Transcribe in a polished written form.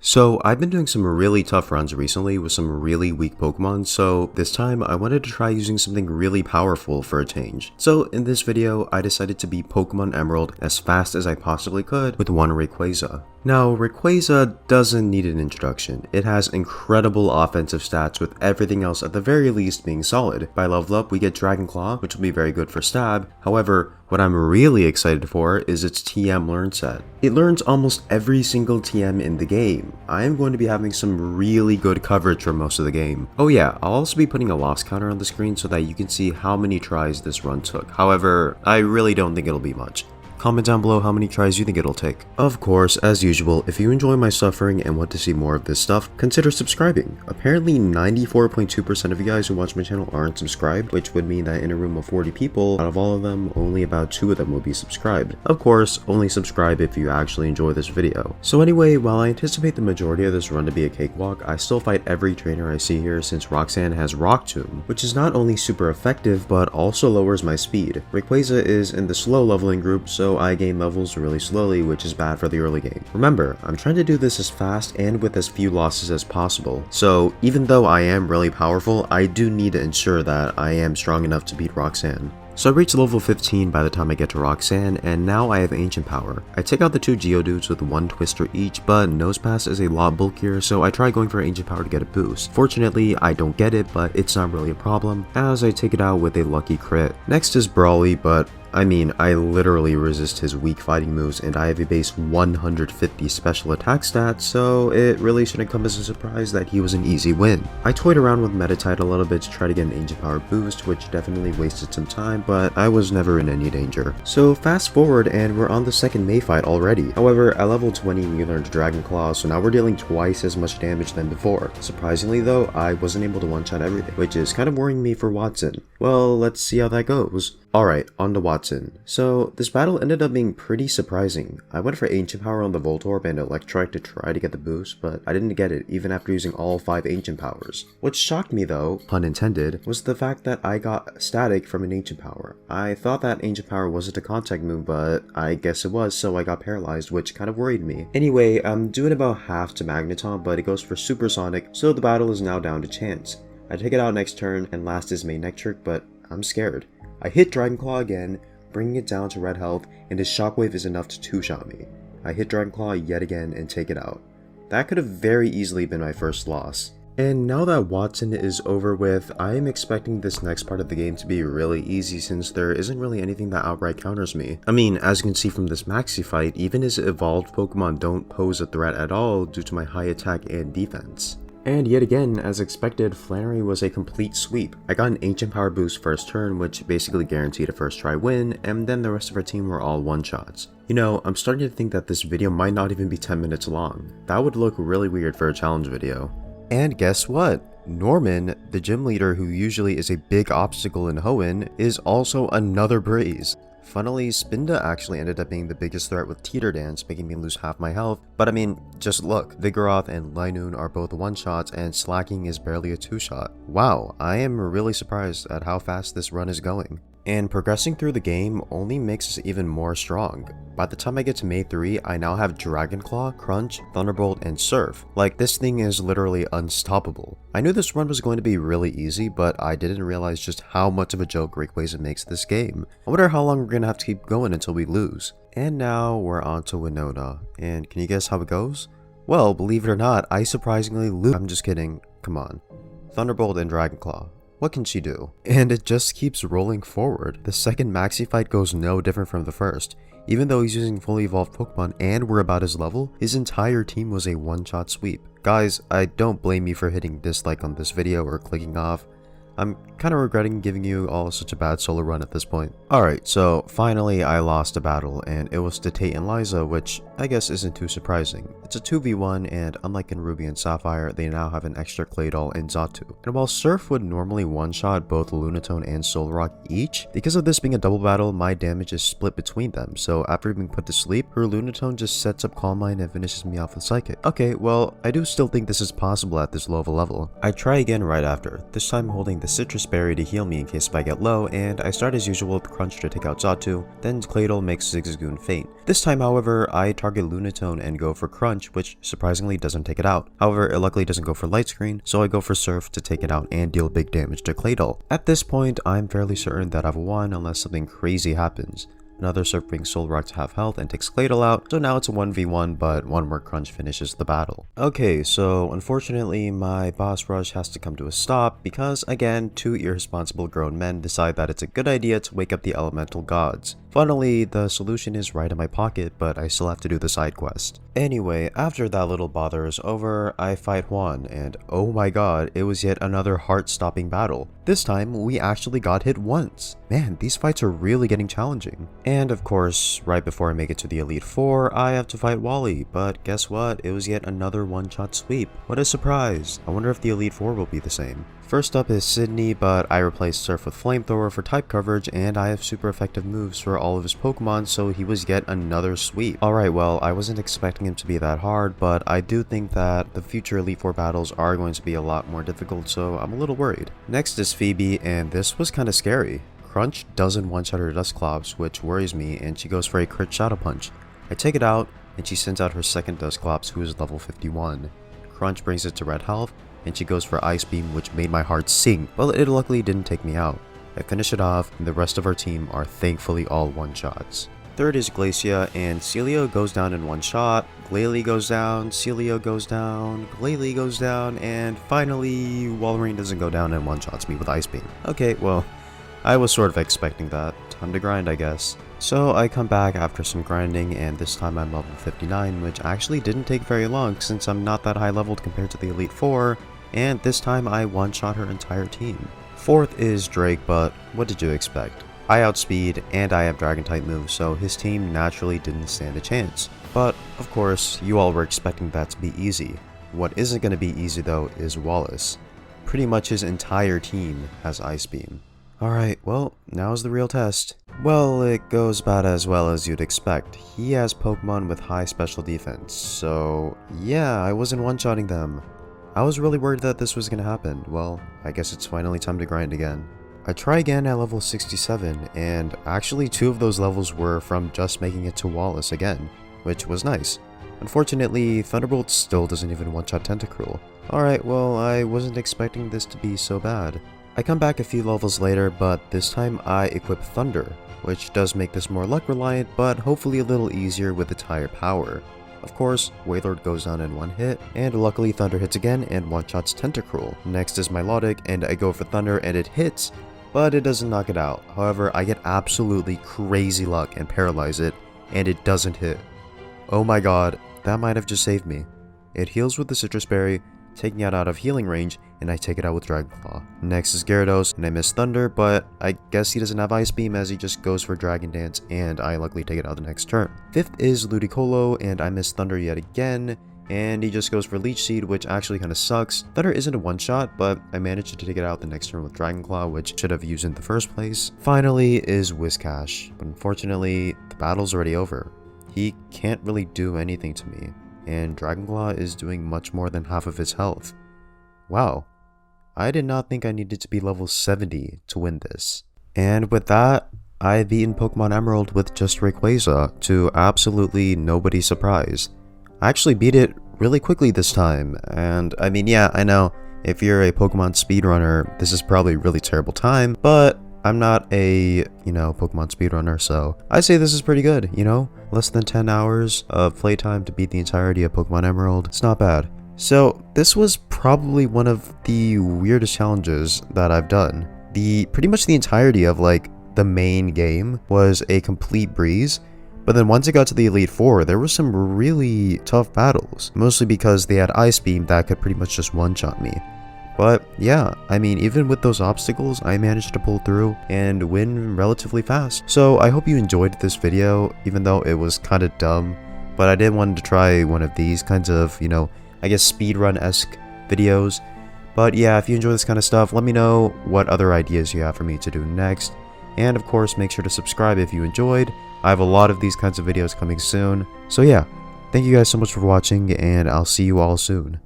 So I've been doing some really tough runs recently with some really weak Pokemon, so this time I wanted to try using something really powerful for a change. So in this video, I decided to beat Pokemon Emerald as fast as I possibly could with ONE Rayquaza. Now, Rayquaza doesn't need an introduction. It has incredible offensive stats with everything else at the very least being solid. By level up, we get Dragon Claw, which will be very good for stab. However, what I'm really excited for is its TM learn set. It learns almost every single TM in the game. I am going to be having some really good coverage for most of the game. Oh yeah, I'll also be putting a loss counter on the screen so that you can see how many tries this run took. However, I really don't think it'll be much. Comment down below how many tries you think it'll take. Of course, as usual, if you enjoy my suffering and want to see more of this stuff, consider subscribing. Apparently 94.2% of you guys who watch my channel aren't subscribed, which would mean that in a room of 40 people, out of all of them, only about 2 of them will be subscribed. Of course, only subscribe if you actually enjoy this video. So anyway, while I anticipate the majority of this run to be a cakewalk, I still fight every trainer I see here since Roxanne has Rock Tomb, which is not only super effective, but also lowers my speed. Rayquaza is in the slow leveling group, so I gain levels really slowly, which is bad for the early game. Remember, I'm trying to do this as fast and with as few losses as possible, so even though I am really powerful, I do need to ensure that I am strong enough to beat Roxanne. So I reach level 15 by the time I get to Roxanne, and now I have Ancient Power. I take out the 2 Geodudes with 1 Twister each, but Nosepass is a lot bulkier, so I try going for Ancient Power to get a boost. Fortunately, I don't get it, but it's not really a problem, as I take it out with a lucky crit. Next is Brawly, but I mean, I literally resist his weak fighting moves, and I have a base 150 special attack stat, so it really shouldn't come as a surprise that he was an easy win. I toyed around with Metatite a little bit to try to get an Ancient Power boost, which definitely wasted some time, but I was never in any danger. So fast forward and we're on the second May fight already. However, at level 20 we learned Dragon Claw, so now we're dealing twice as much damage than before. Surprisingly though, I wasn't able to one-shot everything, which is kind of worrying me for Watson. Well, let's see how that goes. Alright, on to Watson. So, this battle ended up being pretty surprising. I went for Ancient Power on the Voltorb and Electrike to try to get the boost, but I didn't get it even after using all 5 Ancient Powers. What shocked me though, pun intended, was the fact that I got Static from an Ancient Power. I thought that Ancient Power wasn't a contact move, but I guess it was, so I got paralyzed, which kind of worried me. Anyway, I'm doing about half to Magneton, but it goes for Supersonic, so the battle is now down to chance. I take it out next turn, and last is Main Trick, but I'm scared. I hit Dragon Claw again, bringing it down to red health, and his Shockwave is enough to 2-shot me. I hit Dragon Claw yet again and take it out. That could have very easily been my first loss. And now that Watson is over with, I am expecting this next part of the game to be really easy since there isn't really anything that outright counters me. I mean, as you can see from this Maxi fight, even his evolved Pokemon don't pose a threat at all due to my high attack and defense. And yet again, as expected, Flannery was a complete sweep. I got an Ancient Power boost first turn, which basically guaranteed a first try win, and then the rest of our team were all one-shots. You know, I'm starting to think that this video might not even be 10 minutes long. That would look really weird for a challenge video. And guess what? Norman, the gym leader who usually is a big obstacle in Hoenn, is also another breeze. Funnily, Spinda actually ended up being the biggest threat with Teeter Dance, making me lose half my health, but I mean, just look, Vigoroth and Linoon are both one-shots and Slacking is barely a 2-shot. Wow, I am really surprised at how fast this run is going. And progressing through the game only makes us even more strong. By the time I get to May 3, I now have Dragon Claw, Crunch, Thunderbolt, and Surf. Like, this thing is literally unstoppable. I knew this run was going to be really easy, but I didn't realize just how much of a joke Rayquaza makes this game. I wonder how long we're gonna have to keep going until we lose. And now we're on to Winona. And can you guess how it goes? Well, believe it or not, I surprisingly lose. I'm just kidding. Come on. Thunderbolt and Dragon Claw. What can she do? And it just keeps rolling forward. The second Maxi fight goes no different from the first. Even though he's using fully evolved Pokemon and we're about his level, his entire team was a one-shot sweep. Guys, I don't blame you for hitting dislike on this video or clicking off. I'm kind of regretting giving you all such a bad solo run at this point. Alright, so finally I lost a battle, and it was to Tate and Liza, which I guess isn't too surprising. It's a 2v1, and unlike in Ruby and Sapphire, they now have an extra Claydol and Xatu. And while Surf would normally one-shot both Lunatone and Solrock each, because of this being a double battle, my damage is split between them, so after being put to sleep, her Lunatone just sets up Calm Mind and finishes me off with Psychic. Okay, well, I do still think this is possible at this low of a level. I try again right after, this time holding the Citrus Berry to heal me in case if I get low, and I start as usual with Crunch to take out Xatu, then Claydol makes Zigzagoon faint. This time, however, I target Lunatone and go for Crunch, which surprisingly doesn't take it out. However, it luckily doesn't go for Light Screen, so I go for Surf to take it out and deal big damage to Claydol. At this point, I'm fairly certain that I've won unless something crazy happens. Another Surf brings Solrock to half health and takes Claydol out, so now it's a 1v1, but one more Crunch finishes the battle. Okay, so unfortunately my boss rush has to come to a stop because, again, two irresponsible grown men decide that it's a good idea to wake up the elemental gods. Funnily, the solution is right in my pocket, but I still have to do the side quest. Anyway, after that little bother is over, I fight Hoenn, and oh my god, it was yet another heart-stopping battle. This time, we actually got hit once. Man, these fights are really getting challenging. And of course, right before I make it to the Elite Four, I have to fight Wally, but guess what? It was yet another one-shot sweep. What a surprise! I wonder if the Elite Four will be the same. First up is Sydney, but I replaced Surf with Flamethrower for type coverage, and I have super effective moves for all of his Pokemon, so he was yet another sweep. Alright, well, I wasn't expecting him to be that hard, but I do think that the future Elite Four battles are going to be a lot more difficult, so I'm a little worried. Next is Phoebe, and this was kind of scary. Crunch doesn't one-shot her Dusclops, which worries me, and she goes for a crit Shadow Punch. I take it out, and she sends out her second Dusclops, who is level 51. Crunch brings it to red health, and she goes for Ice Beam, which made my heart sink, but it luckily didn't take me out. I finish it off, and the rest of our team are thankfully all one-shots. Third is Glacia, and Celio goes down in one shot, Glalie goes down, Celio goes down, Glalie goes down, and finally, Walrein doesn't go down and one-shots me with Ice Beam. Okay, well, I was sort of expecting that. Time to grind, I guess. So I come back after some grinding, and this time I'm level 59, which actually didn't take very long since I'm not that high leveled compared to the Elite Four, and this time I one-shot her entire team. Fourth is Drake, but what did you expect? I outspeed, and I have Dragon-type moves, so his team naturally didn't stand a chance. But, of course, you all were expecting that to be easy. What isn't going to be easy though is Wallace. Pretty much his entire team has Ice Beam. Alright, well, now's the real test. Well, it goes about as well as you'd expect. He has Pokemon with high special defense, so yeah, I wasn't one-shotting them. I was really worried that this was gonna happen. Well, I guess it's finally time to grind again. I try again at level 67, and actually 2 of those levels were from just making it to Wallace again, which was nice. Unfortunately, Thunderbolt still doesn't even one-shot Tentacruel. Alright, well, I wasn't expecting this to be so bad. I come back a few levels later, but this time I equip Thunder, which does make this more luck reliant, but hopefully a little easier with its higher power. Of course, Wailord goes down in one hit, and luckily Thunder hits again and one-shots Tentacruel. Next is Milotic, and I go for Thunder and it hits, but it doesn't knock it out. However, I get absolutely crazy luck and paralyze it, and it doesn't hit. Oh my god, that might have just saved me. It heals with the Citrus Berry, taking it out of healing range, and I take it out with Dragon Claw. Next is Gyarados, and I miss Thunder, but I guess he doesn't have Ice Beam as he just goes for Dragon Dance, and I luckily take it out the next turn. Fifth is Ludicolo, and I miss Thunder yet again, and he just goes for Leech Seed, which actually kind of sucks. Thunder isn't a one-shot, but I managed to take it out the next turn with Dragon Claw, which should have used in the first place. Finally is Whiscash, but unfortunately, the battle's already over. He can't really do anything to me, and Dragon Claw is doing much more than half of his health. Wow, I did not think I needed to be level 70 to win this. And with that, I've beaten Pokemon Emerald with just Rayquaza, to absolutely nobody's surprise. I actually beat it really quickly this time, and I mean, yeah, I know, if you're a Pokemon speedrunner, this is probably a really terrible time, but I'm not a, Pokemon speedrunner, so I say this is pretty good, Less than 10 hours of playtime to beat the entirety of Pokemon Emerald. It's not bad. So this was probably one of the weirdest challenges that I've done. Pretty much the entirety of the main game was a complete breeze, but then once it got to the Elite Four, there were some really tough battles, mostly because they had Ice Beam that could pretty much just one-shot me. But yeah, I mean, even with those obstacles, I managed to pull through and win relatively fast. So I hope you enjoyed this video, even though it was kind of dumb, but I did want to try one of these kinds of, I guess speedrun-esque videos. But yeah, if you enjoy this kind of stuff, let me know what other ideas you have for me to do next. And of course, make sure to subscribe if you enjoyed. I have a lot of these kinds of videos coming soon. So yeah, thank you guys so much for watching, and I'll see you all soon.